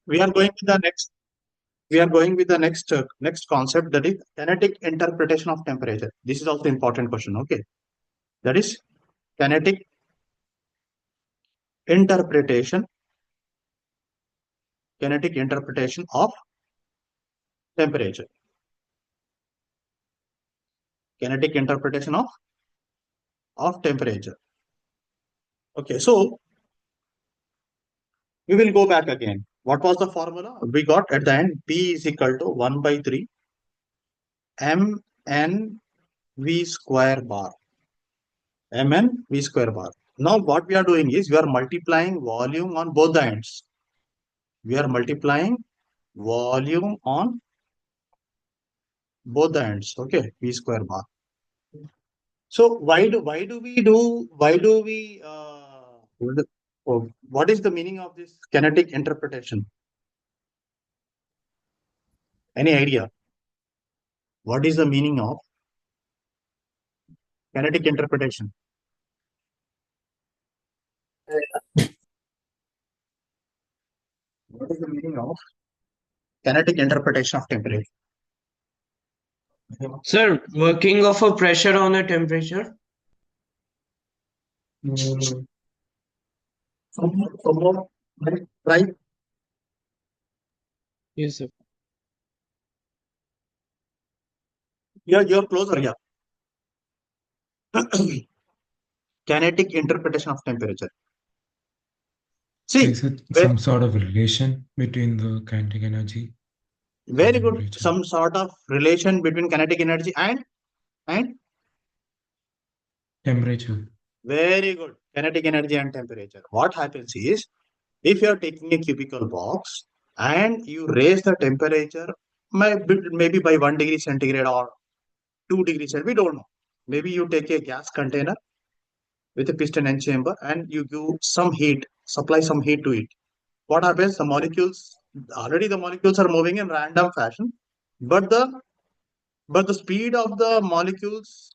we are going with the next. We are going with the next concept, that is kinetic interpretation of temperature. This is also important question. Okay, that is kinetic interpretation. Kinetic interpretation of temperature. Kinetic interpretation of temperature. Okay, so we will go back again. What was the formula? We got at the end P is equal to 1 by 3 mn v square bar. Mn v square bar. Now what we are doing is we are multiplying volume on both the ends. We are multiplying volume on both the ends. Okay, v square bar. So why do we what is the meaning of this kinetic interpretation? Any idea? What is the meaning of kinetic interpretation? What is the meaning of kinetic interpretation of temperature? Sir, working of a pressure on a temperature. Some more, right? Yes, sir. You're closer, yeah. Kinetic interpretation of temperature. See, Is it some sort of relation between the kinetic energy? Very good. Temperature. Some sort of relation between kinetic energy and Temperature. very good. Kinetic energy and temperature. What happens is, if you are taking a cubicle box and you raise the temperature maybe by 1 degree centigrade or 2 degrees centigrade, we don't know. Maybe you take a gas container with a piston and chamber and you give some heat, supply some heat to it. What happens? The molecules are moving in random fashion, but the speed of the molecules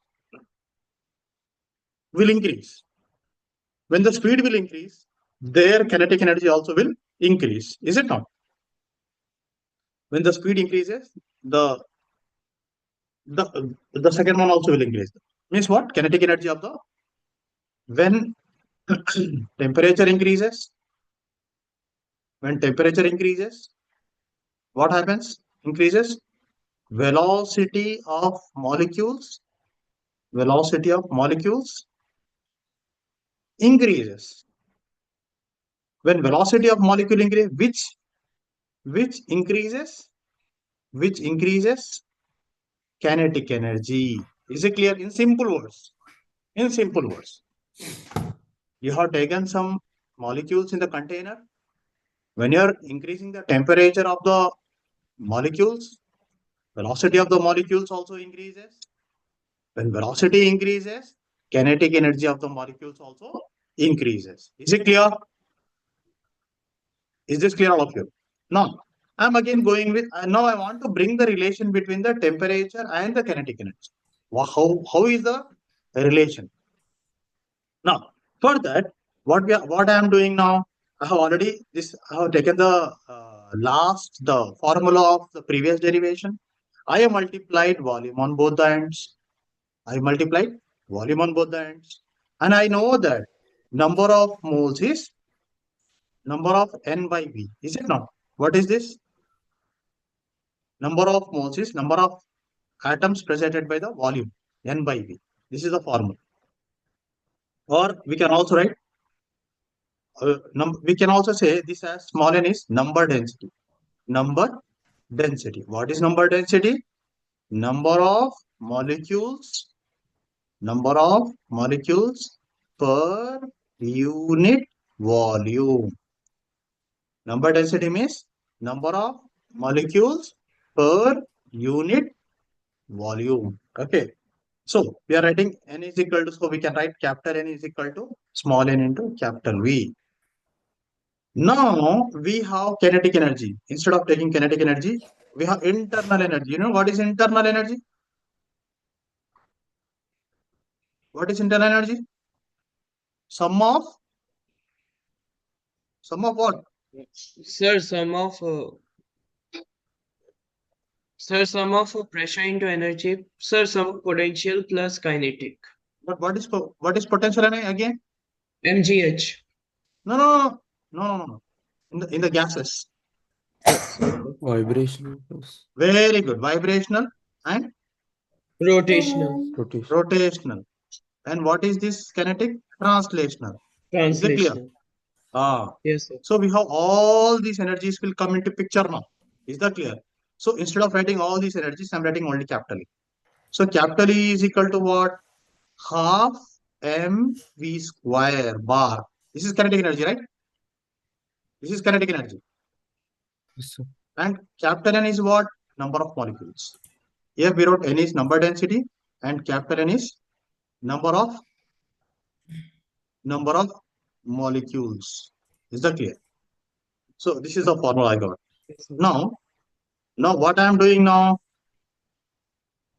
will increase. When the speed will increase, their kinetic energy also will increase. Is it not? When the speed increases, the second one also will increase. Means what? Kinetic energy of the when temperature increases. When temperature increases, what happens? Increases velocity of molecules. Velocity of molecules increases. When velocity of molecule increases, which increases kinetic energy. Is it clear? In simple words. In simple words, you have taken some molecules in the container. When you are increasing the temperature of the molecules, velocity of the molecules also increases. When velocity increases, kinetic energy of the molecules also increases. Is it clear? Is this clear, all of you? Now, I'm again going with, now I want to bring the relation between the temperature and the kinetic energy. How is the relation? Now, for that, what I am doing now, I have taken the the formula of the previous derivation. I have multiplied volume on both the ends. I multiplied volume on both the ends. And I know that number of moles is number of N by V. Is it not? What is this? Number of moles is number of atoms presented by the volume N by V. This is the formula. Or we can also write, we can also say this as small n is number density. Number density. What is number density? Number of molecules per unit volume. Number density means number of molecules per unit volume. Okay. So we are writing n is equal to, so we can write capital N is equal to small n into capital V. Now we have kinetic energy. Instead of taking kinetic energy, we have internal energy. You know what is internal energy? What is internal energy? Sum of what? Sir, sum of pressure into energy. Sir, sum of potential plus kinetic. But what is potential again? MGH. No, no, no, no, no, no, no. In the gases. Sorry, sir. Vibrational plus Very good. Vibrational and Rotational. rotation. rotational. And what is this kinetic? Translational. Is that clear? Translational. Ah. Yes, sir. So we have all these energies will come into picture now. Is that clear? So instead of writing all these energies, I'm writing only capital E. So capital E is equal to what? Half mv square bar. This is kinetic energy, right? This is kinetic energy. Yes, sir. And capital N is what? Number of molecules. Here we wrote N is number density and capital N is number of molecules. Is that clear? So this is the formula I got. Yes, sir. Now what I am doing now?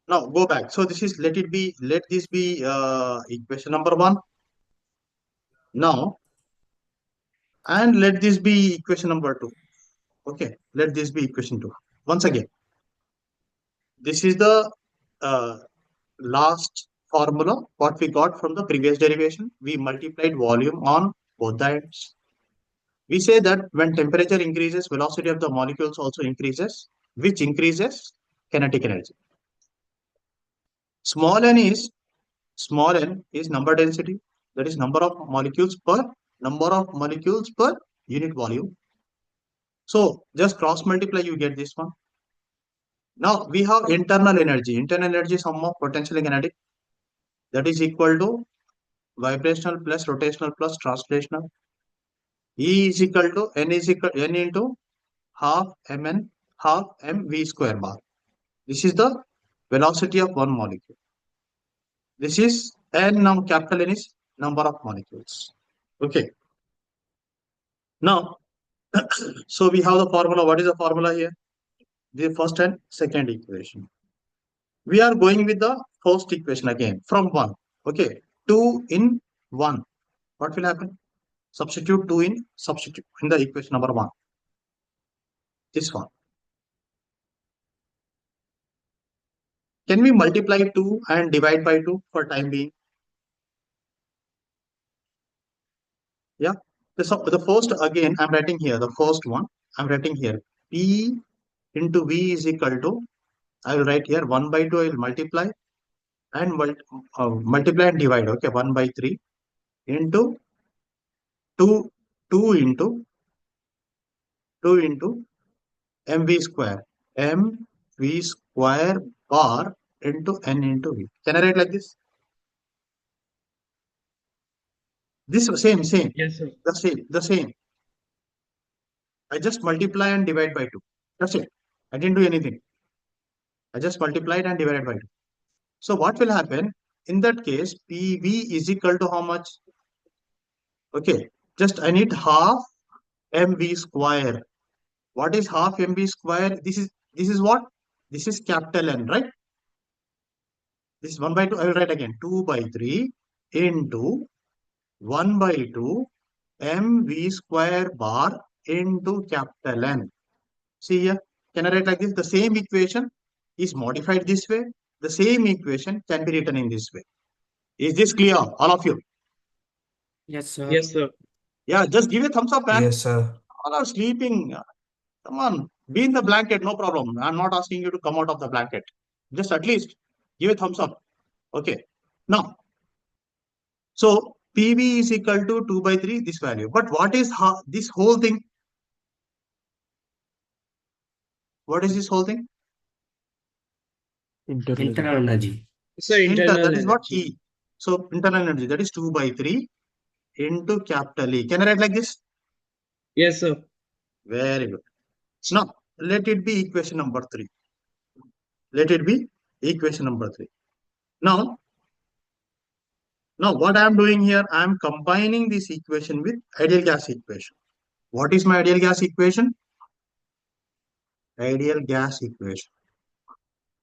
Now go back. So this is let this be equation number 1. Now and let this be equation number 2. Okay, let this be equation 2. Once again, this is the last formula what we got from the previous derivation. We multiplied volume on both the ends. We say that when temperature increases, velocity of the molecules also increases, which increases kinetic energy. Small n is number density, that is number of molecules per unit volume. So just cross multiply, you get this one. Now we have internal energy. Internal energy sum of potential and kinetic, that is equal to vibrational plus rotational plus translational. E is equal to n into half mv square bar. This is the velocity of one molecule. This is n, now capital N is number of molecules. Okay. Now, so we have the formula. What is the formula here? The first and second equation. We are going with the first equation again from 1. Okay. 2 in 1. What will happen? Substitute in the equation number 1. This one. Can we multiply 2 and divide by 2 for time being? Yeah. The first, again, I'm writing here, the first one, I'm writing here, P into V is equal to, I will write here 1 by 2, I will multiply and multiply and divide, okay, 1 by 3 into 2, 2 into mv square, mv square bar into n into V. Can I write like this? This same, Yes, sir. the same. I just multiply and divide by 2. That's it. I didn't do anything. I just multiplied and divided by 2. So what will happen? In that case, PV is equal to how much? Okay, just I need half mv square. What is half mv square? This is what? This is capital N, right? This is 1 by 2. I will write again 2 by 3 into 1 by 2 mv square bar into capital N. See here, can I write like this? The same equation is modified this way. The same equation can be written in this way. Is this clear, all of you? Yes, sir. Yes, sir. Yeah, just give a thumbs up, man. Yes, sir. All are sleeping. Come on, be in the blanket, no problem. I'm not asking you to come out of the blanket. Just at least give a thumbs up. Okay. Now, so PV is equal to 2 by 3, this value. But what is this whole thing? What is this whole thing? Internal energy. Sir, internal That is what energy. E. So internal energy, that is 2 by 3 into capital E. Can I write like this? Yes, sir. Very good. Now, let it be equation number 3. Let it be equation number 3. Now what I am doing here, I am combining this equation with ideal gas equation. What is my ideal gas equation? Ideal gas equation.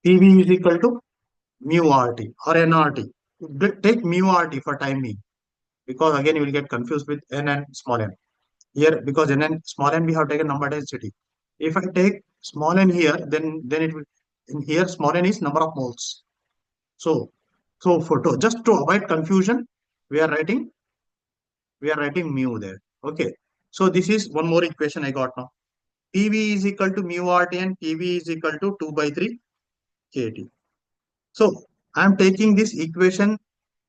PV is equal to mu RT or nRT. Take mu RT for time being, because again you will get confused with n and small n. here, because n small n we have taken number density. If I take small n here, then it will, in here small n is number of moles. So just to avoid confusion, we are writing mu there. Okay. So this is one more equation I got now. PV is equal to mu RT and PV is equal to 2 by 3 KT. So I am taking this equation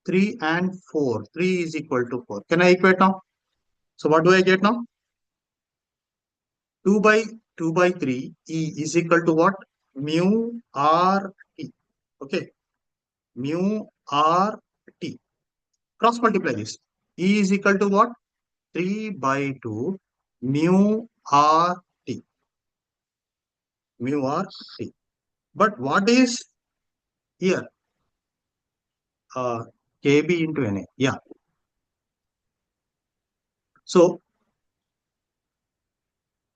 3 and 4. 3 is equal to 4. Can I equate now? So what do I get now? 2 by 2 by 3 E is equal to what? Mu RT. Okay. Mu RT. Cross multiply this. E is equal to what? 3 by 2 mu RT. Mu RT. But what is here? KB into NA. Yeah. So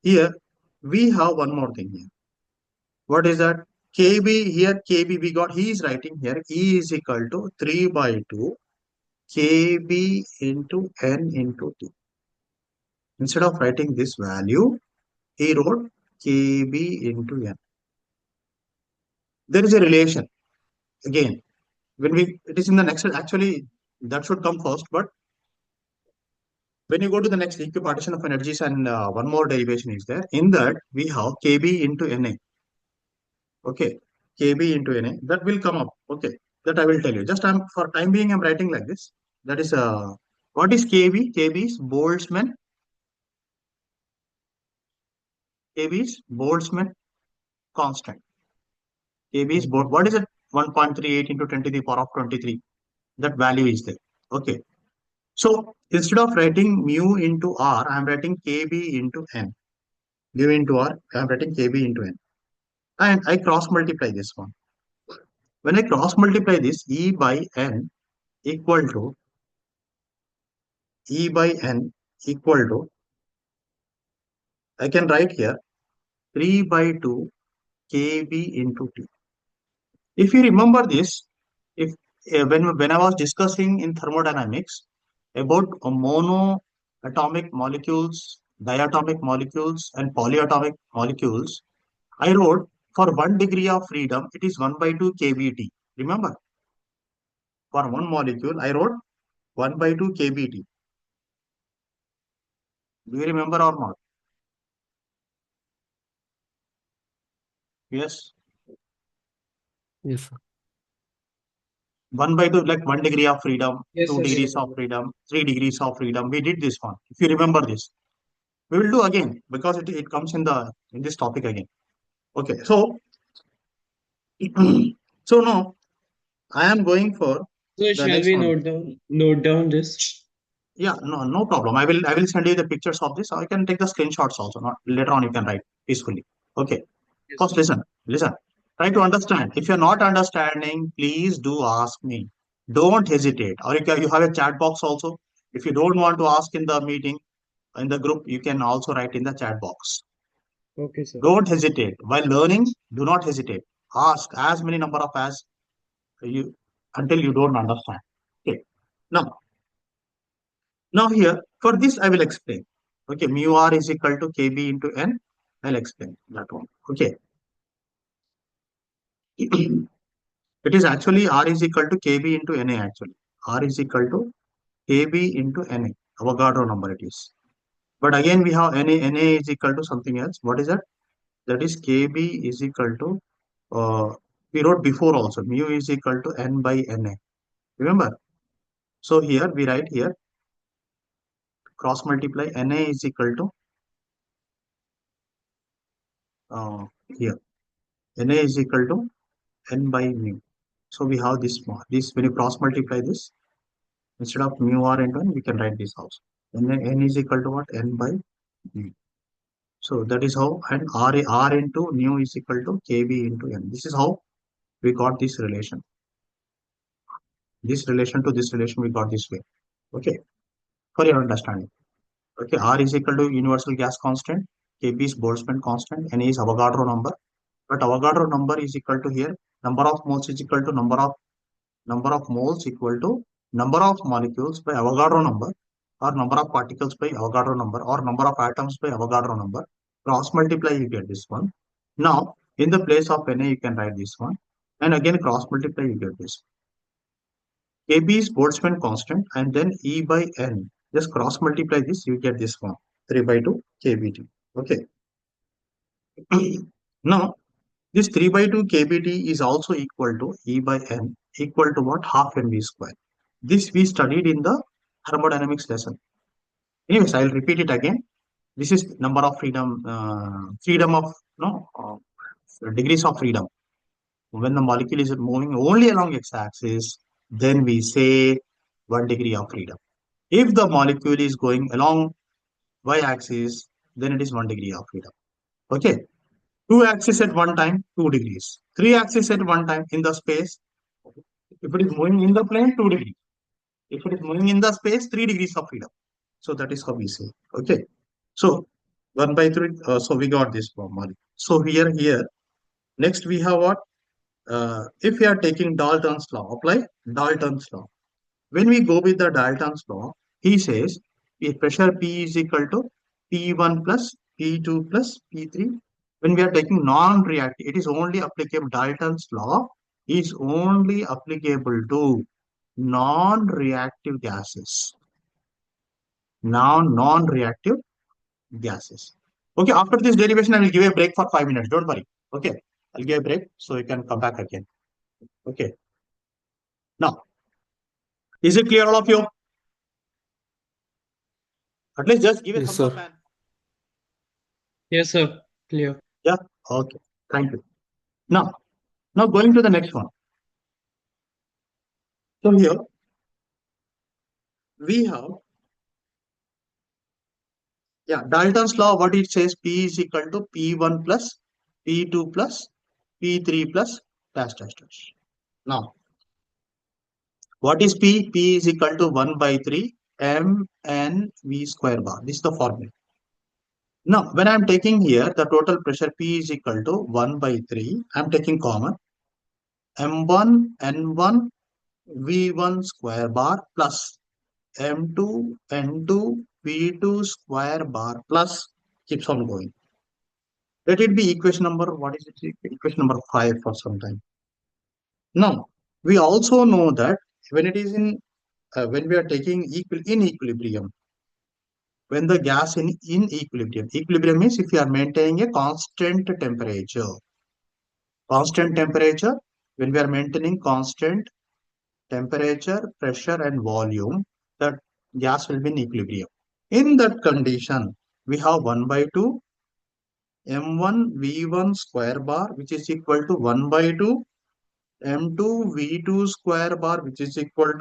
here we have one more thing here. What is that? KB here, KB we got, he is writing here, E is equal to 3 by 2 KB into N into T. Instead of writing this value, he wrote KB into N. There is a relation. Again, it is in the next, actually that should come first, but when you go to the next equipartition of energies and one more derivation is there, in that we have KB into NA. Okay, KB into NA, that will come up. Okay, that I will tell you. Just for time being, I'm writing like this. That is, what is KB? KB is Boltzmann. KB is Boltzmann constant. KB is, what is it? 1.38 into 10 to the power of 23. That value is there. Okay. So instead of writing mu into R, I'm writing KB into N. Mu into R, I'm writing KB into N. And I cross multiply this one. When I cross multiply this, E by N equal to E by N equal to, I can write here 3 by 2 KB into T. If you remember this, if when I was discussing in thermodynamics about monoatomic molecules, diatomic molecules, and polyatomic molecules, I wrote for 1 degree of freedom, it is 1 by 2 kBT. Remember, for one molecule, I wrote 1 by 2 kBT. Do you remember or not? Yes. Yes, sir. 1 by 2, like 1 degree of freedom, Yes, 2 yes, degrees sir. of freedom, 3 degrees of freedom. We did this one. If you remember this, we will do again because it comes in this topic again. Okay, so so now I am going for So the shall next we one. note down this? Yeah, no problem. I will send you the pictures of this. Or you can take the screenshots also. Not later on, you can write peacefully. Okay. Yes, First, sir. listen. Try to understand. If you're not understanding, please do ask me. Don't hesitate. Or you have a chat box also. If you don't want to ask in the meeting, in the group, you can also write in the chat box. Okay, sir. Don't hesitate. While learning, do not hesitate. Ask as many number of as you until you don't understand. Okay. Now, here for this I will explain. Okay, mu r is equal to kb into n. I'll explain that one. Okay. It is actually r is equal to kb into na actually. R is equal to kb into na. Avogadro number it is. But again we have na is equal to something else. What is that? That is kb is equal to we wrote before also mu is equal to n by na. Remember? So here we write here cross multiply na is equal to here na is equal to n by mu. So we have this when you cross multiply this instead of mu r into n we can write this also. N is equal to what? N by mu. So that is how, and r into mu is equal to kb into n. This is how we got this relation. This relation to this relation we got this way. Okay, for your understanding. Okay, R is equal to universal gas constant, Kb is Boltzmann constant, Na is Avogadro number. But Avogadro number is equal to here, number of moles is equal to number of moles equal to number of molecules by Avogadro number. or number of particles by Avogadro number, or number of atoms by Avogadro number. Cross multiply, you get this one. Now, in the place of Na, you can write this one. And again, cross multiply, you get this. Kb is Boltzmann constant, and then E by N. Just cross multiply this, you get this one. 3 by 2 kBt. Okay. Now, this 3 by 2 kBt is also equal to E by N, equal to what? Half mv square. This we studied in the thermodynamics lesson. Anyways, I'll repeat it again. This is number of freedom, freedom of, no, degrees of freedom. When the molecule is moving only along x-axis, then we say 1 degree of freedom. If the molecule is going along y-axis, then it is 1 degree of freedom. Okay. 2 axes at one time, 2 degrees. 3 axes at one time in the space. If it is moving in the plane, 2 degrees. If it is moving in the space, 3 degrees of freedom. So that is how we say. Okay. So 1 by 3. So we got this formula. So here, next we have what? If we are taking Dalton's law, apply Dalton's law. When we go with the Dalton's law, he says if pressure P is equal to P1 plus P2 plus P3. When we are taking non-reactive, it is only applicable. Dalton's law is only applicable to non-reactive gases. Now, non-reactive gases. Okay, after this derivation, I will give a break for 5 minutes. Don't worry. Okay, I'll give a break so you can come back again. Okay. Now, is it clear, all of you? At least just give a Yes, thumbs up, sir. man. Yes, sir. Clear. Yeah. Okay. Thank you. Now going to the next one. So here we have, Dalton's law. What it says, P is equal to P1 plus P2 plus P3 plus dash dash dash. Now, what is P? P is equal to 1 by 3 mn v square bar. This is the formula. Now, when I'm taking here, the total pressure P is equal to 1 by 3. I'm taking common. M1 N1 V1 square bar plus M2 N2 V2 square bar plus keeps on going. Let it be equation number, what is it? Equation number 5 for some time. Now, we also know that when it is in, when we are taking in equilibrium, when the gas in equilibrium means if you are maintaining a constant temperature, when we are maintaining constant temperature, pressure and volume, that gas will be in equilibrium. In that condition, we have 1 by 2 m1 v1 square bar, which is equal to 1 by 2 m2 v2 square bar, which is equal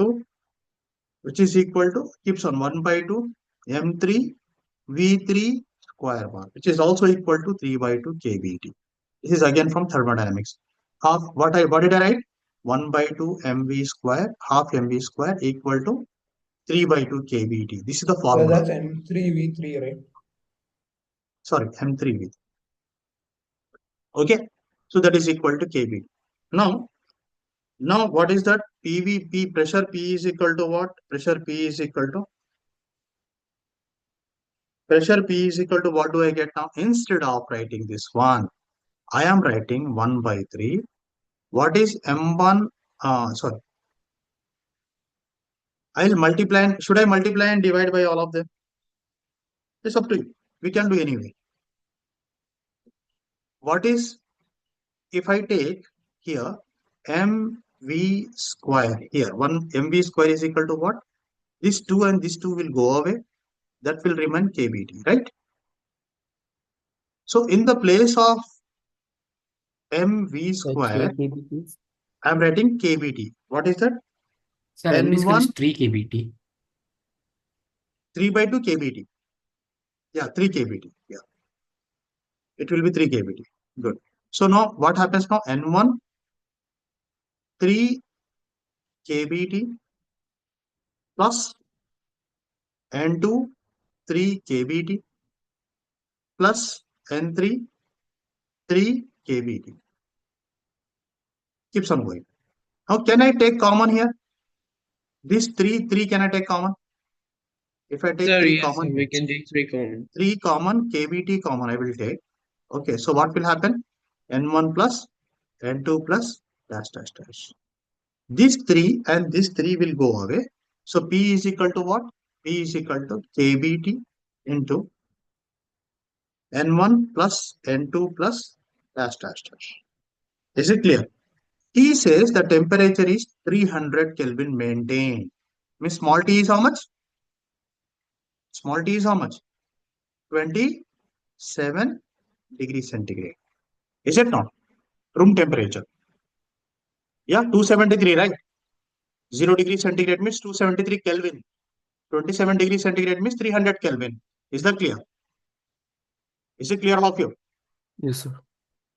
to keeps on 1 by 2 m3 v3 square bar, which is also equal to 3 by 2 kBt. This is again from thermodynamics. Half what did I write? 1 by 2 mv square, half mv square equal to 3 by 2 kBt. This is the So formula. that's M3V3, right? Sorry, M3V. Okay. So that is equal to kBt. Now what is that? PVP, pressure P is equal to what? Pressure P is equal to what do I get now? Instead of writing this one, I am writing 1 by 3. What is M1? Sorry. I'll multiply. Should I multiply and divide by all of them? It's up to you. We can do anyway. What is, if I take here mv square here, 1 mv square is equal to what? This 2 and this 2 will go away. That will remain kBt, right? So in the place of mv square, kBT. I am writing kBt. What is that? Sir, MV square is N1 3 kBT. 3 by 2 kBt. Yeah, 3 kBt. Yeah, it will be 3 kBt. Good. So now what happens now? N1 3 kBt plus N2 3 kBt plus N3 3 kBt. Keeps on going. How can I take common here? This 3 can I take common? If I take Sir, three yes, sir, common we things, can take 3 common. 3 common KBT common I will take. Okay, so what will happen? N1 plus N2 plus dash dash dash. These three and this three will go away. So P is equal to what? P is equal to KBT into N1 plus N2 plus dash dash dash. Is it clear? He says the temperature is 300 Kelvin maintained. Means small t is how much? Small t is how much? 27 degrees centigrade. Is it not? Room temperature. Yeah, 273, right? 0 degree centigrade means 273 Kelvin. 27 degrees centigrade means 300 Kelvin. Is that clear? Is it clear, all of you? Yes, sir.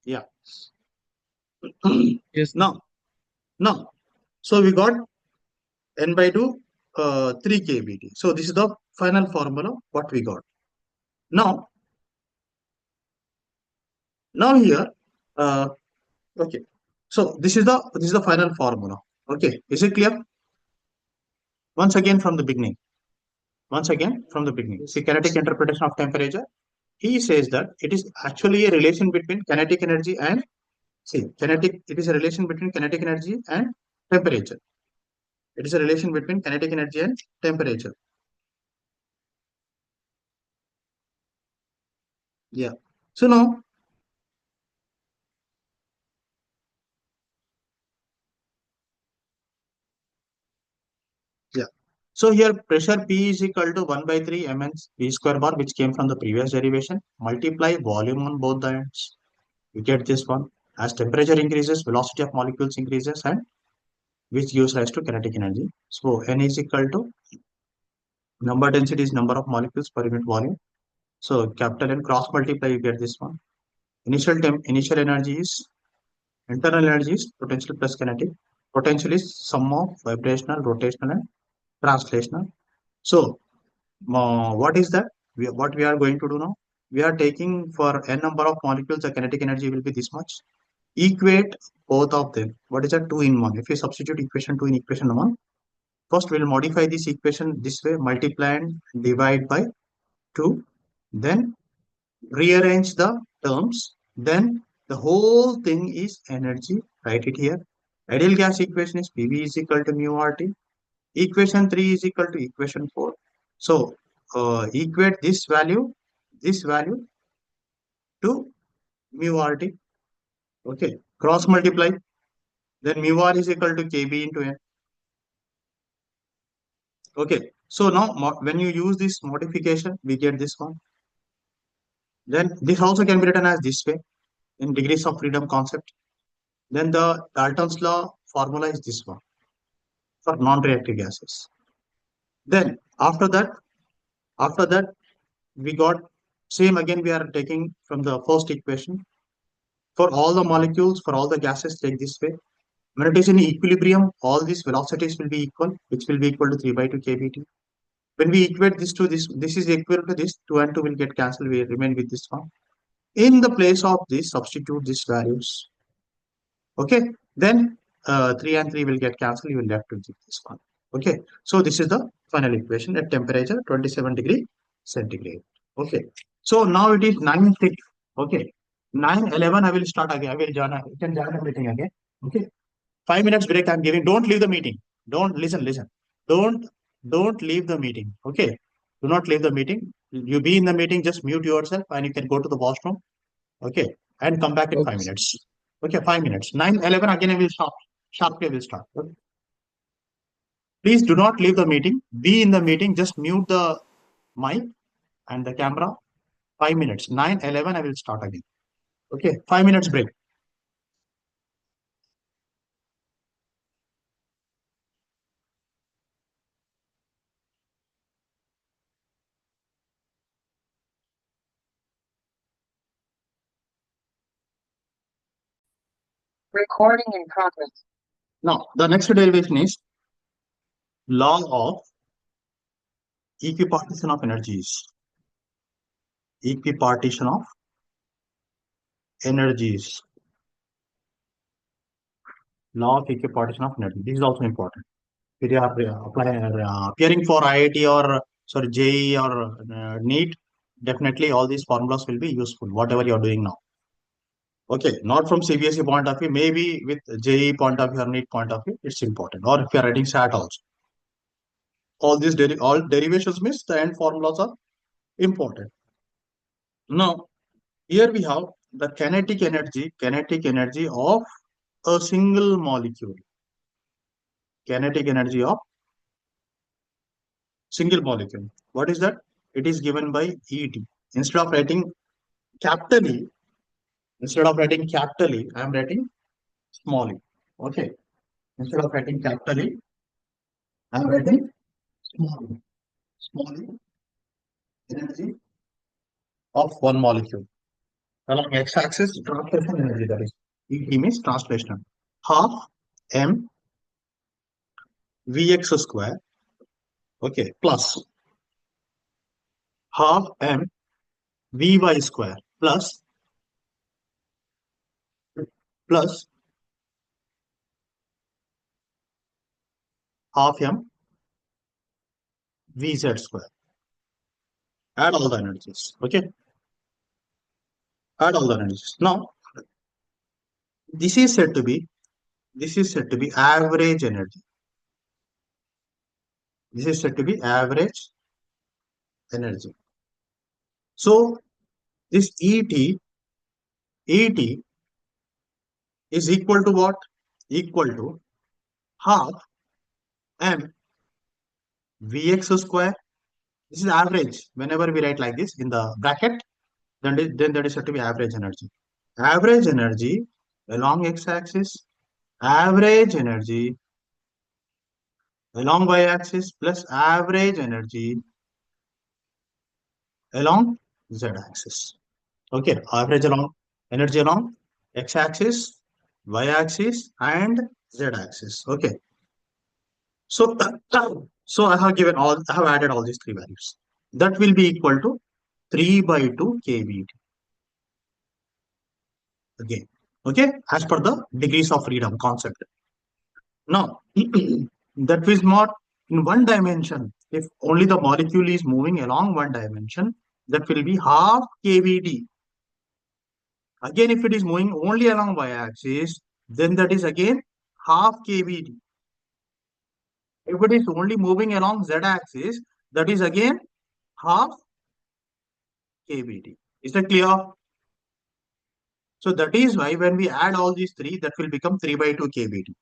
Yeah. Yes, sir. Now, so we got n by 2, 3 kBT. So this is the final formula what we got. Now here, okay. So this is the final formula. Okay, is it clear? Once again from the beginning. See, kinetic interpretation of temperature. He says that it is actually a relation between kinetic energy and it is a relation between kinetic energy and temperature. It is a relation between kinetic energy and temperature. Yeah. So now, yeah. So here pressure P is equal to 1 by 3 mn V square bar, which came from the previous derivation. Multiply volume on both the ends. You get this one. As temperature increases, velocity of molecules increases, and which gives rise to kinetic energy. So N is equal to number density is number of molecules per unit volume. So capital N cross multiply, you get this one. Initial energy is internal energy is potential plus kinetic. Potential is sum of vibrational, rotational, and translational. So what is that? What we are going to do now? We are taking for n number of molecules, the kinetic energy will be this much. Equate both of them. What is that? 2 in 1. If you substitute equation 2 in equation 1, first we'll modify this equation this way, multiply and divide by 2. Then rearrange the terms. Then the whole thing is energy. Write it here. Ideal gas equation is PV is equal to mu RT. Equation 3 is equal to equation 4. So equate this value to mu RT. Okay. Cross multiply. Then mu R is equal to KB into N. Okay. So now when you use this modification, we get this one. Then this also can be written as this way in degrees of freedom concept. Then the Dalton's law formula is this one for non-reactive gases. Then after that, we got same again. We are taking from the first equation for all the molecules, for all the gases. Take this way. When it is in equilibrium, all these velocities will be equal, which will be equal to 3 by 2 kBT. When we equate this to this is equal to this. 2 and 2 will get cancelled. We remain with this one. In the place of this, substitute these values. Okay, then 3 and 3 will get cancelled. You will left with this one. Okay, so this is the final equation at temperature 27 degree centigrade. Okay, so now it is 9:06. Okay, 9:11 I will start again. I will join. You can join the meeting again. Okay, 5 minutes break I'm giving. Don't leave the meeting. Don't listen. Don't don't leave the meeting. Okay, do not leave the meeting. You be in the meeting. Just mute yourself and you can go to the washroom. Okay, and come back in Okay, 5 minutes. Okay, 5 minutes. 9:11 again I will stop. Sharply I will start. Okay. Please do not leave the meeting. Be in the meeting. Just mute the mic and the camera. 5 minutes. 9:11 I will start again. Okay, 5 minutes break. Recording in progress. Now the next derivation is law of equipartition of energies. Equipartition of energies. Law of equipartition of energy. This is also important. If you are appearing for IIT or sorry, JEE or NEET, definitely all these formulas will be useful, whatever you are doing now. Okay, not from CBSE point of view, maybe with JEE point of view or NEET point of view, it's important. Or if you are writing SAT also. All these all derivations means the end formulas are important. Now, here we have the kinetic energy of a single molecule. Kinetic energy of single molecule. What is that? It is given by ET. Instead of writing capital E, I am writing small e. Okay. Instead of writing capital E, I am writing small e. Small e, energy of one molecule. Along x-axis, translation energy, that is ET means translation. Half m Vx square, okay, plus half m Vy square plus half m Vz square. Add all the energies, okay? Add all the energies. Now, this is said to be average energy. This is said to be average energy. So, this ET is equal to what? Equal to half m Vx square. This is average. Whenever we write like this in the bracket, then that is said to be average energy. Average energy along x-axis, average energy along y-axis plus average energy along z-axis. Okay, average along energy along x-axis, y-axis, and z-axis. Okay. So, so I have added all these three values. That will be equal to 3/2 kVt. Again, okay, as per the degrees of freedom concept. Now, that is not in one dimension. If only the molecule is moving along one dimension, that will be half kVt. Again, if it is moving only along y-axis, then that is again half kVt. If it is only moving along z-axis, that is again half kVt. Is that clear? So that is why when we add all these three, that will become 3/2 kVt.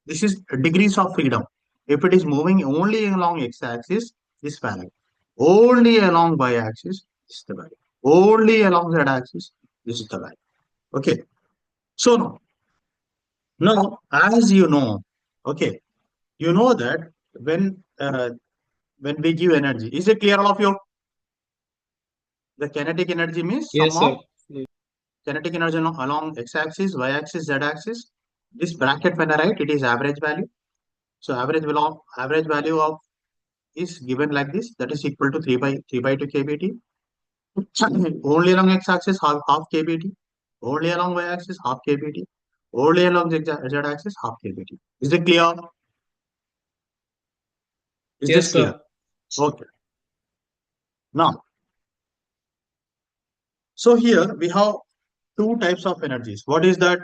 This is degrees of freedom. If it is moving only along x-axis, this value. Only along y-axis, this is the value. Only along z-axis, this is the value. Okay. So now, as you know, okay, you know that when we give energy, is it clear all of you? The kinetic energy means Yes, sum sir. of kinetic energy along x-axis, y-axis, z-axis. This bracket when I write, it is average value. So average value of is given like this. That is equal to 3/2 kVt. Only along x-axis half kVt. Only along y-axis half kVt. Only along z-axis half kVt. Is it clear? Is Yes, this clear? sir. Okay. Now, so here we have two types of energies. What is that?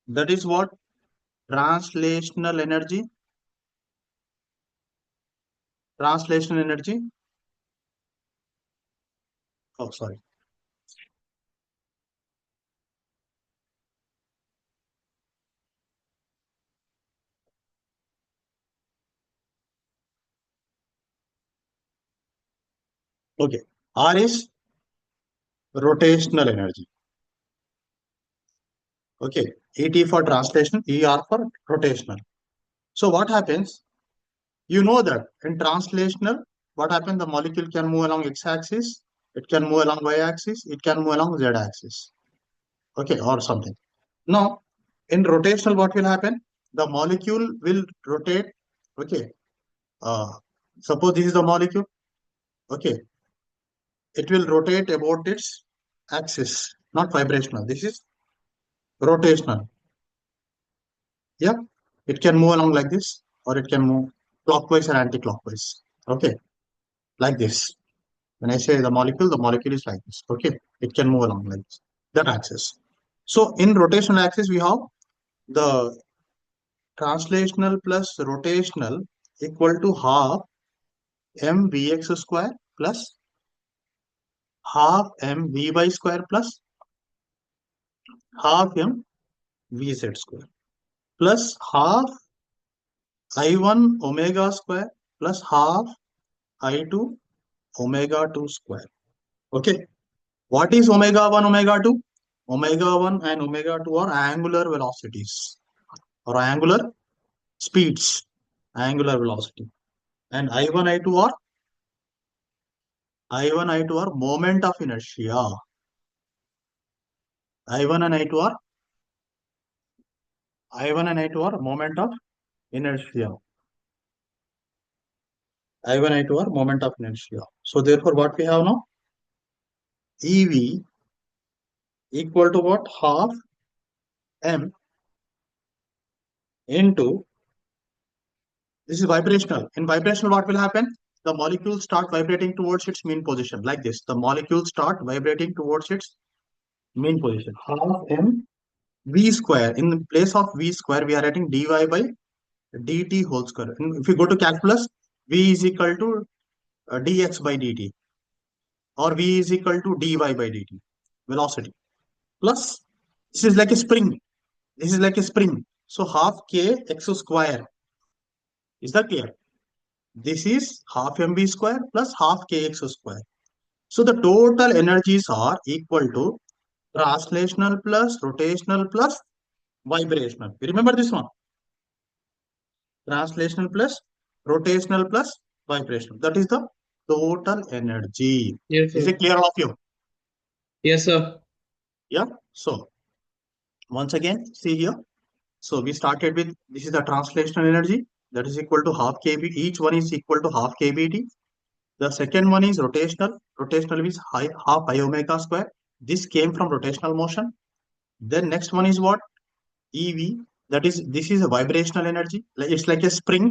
That is what? Translational energy. Translational energy. Oh, sorry. Okay. R is rotational energy. Okay. ET for translation, ER for rotational. So what happens? You know that in translational, what happens? The molecule can move along x-axis, it can move along y-axis, it can move along z-axis. Okay, or something. Now, in rotational, what will happen? The molecule will rotate. Okay. Suppose this is the molecule. Okay. It will rotate about its axis, not vibrational. This is rotational. Yeah. It can move along like this, or it can move clockwise and anti-clockwise. Okay, like this. When I say the molecule is like this. Okay, it can move along like this. That axis. So in rotational axis, we have the translational plus rotational equal to half mvx square plus half mvy square plus half mvz square plus half I1 omega square plus half I2 omega 2 square. Okay. What is omega 1, omega 2? Omega 1 and omega 2 are angular velocities or angular speeds, angular velocity. And I1, I2 are moment of inertia. I1 and I2 are moment of inertia. I1, I2 are moment of inertia. So therefore, what we have now? EV equal to what? Half m into, this is vibrational. In vibrational, what will happen? The molecules start vibrating towards its mean position, like this. The molecules start vibrating towards its mean position. Half m v square. In place of v square, we are writing dy by dt whole square. And if you go to calculus, v is equal to dx by dt, or v is equal to dy by dt, velocity. Plus, this is like a spring. This is like a spring. So half k x square. Is that clear? This is half mv square plus half kx square. So the total energies are equal to translational plus rotational plus vibrational. You remember this one? Translational plus rotational plus vibrational. That is the total energy. Yes, Is sir. it clear, all of you? Yes, sir. Yeah. So once again, see here. So we started with, this is the translational energy, that is equal to half kb. Each one is equal to half kbt. The second one is rotational. Rotational is half I omega square. This came from rotational motion. Then next one is what? EV. That is, this is a vibrational energy. It's like a spring.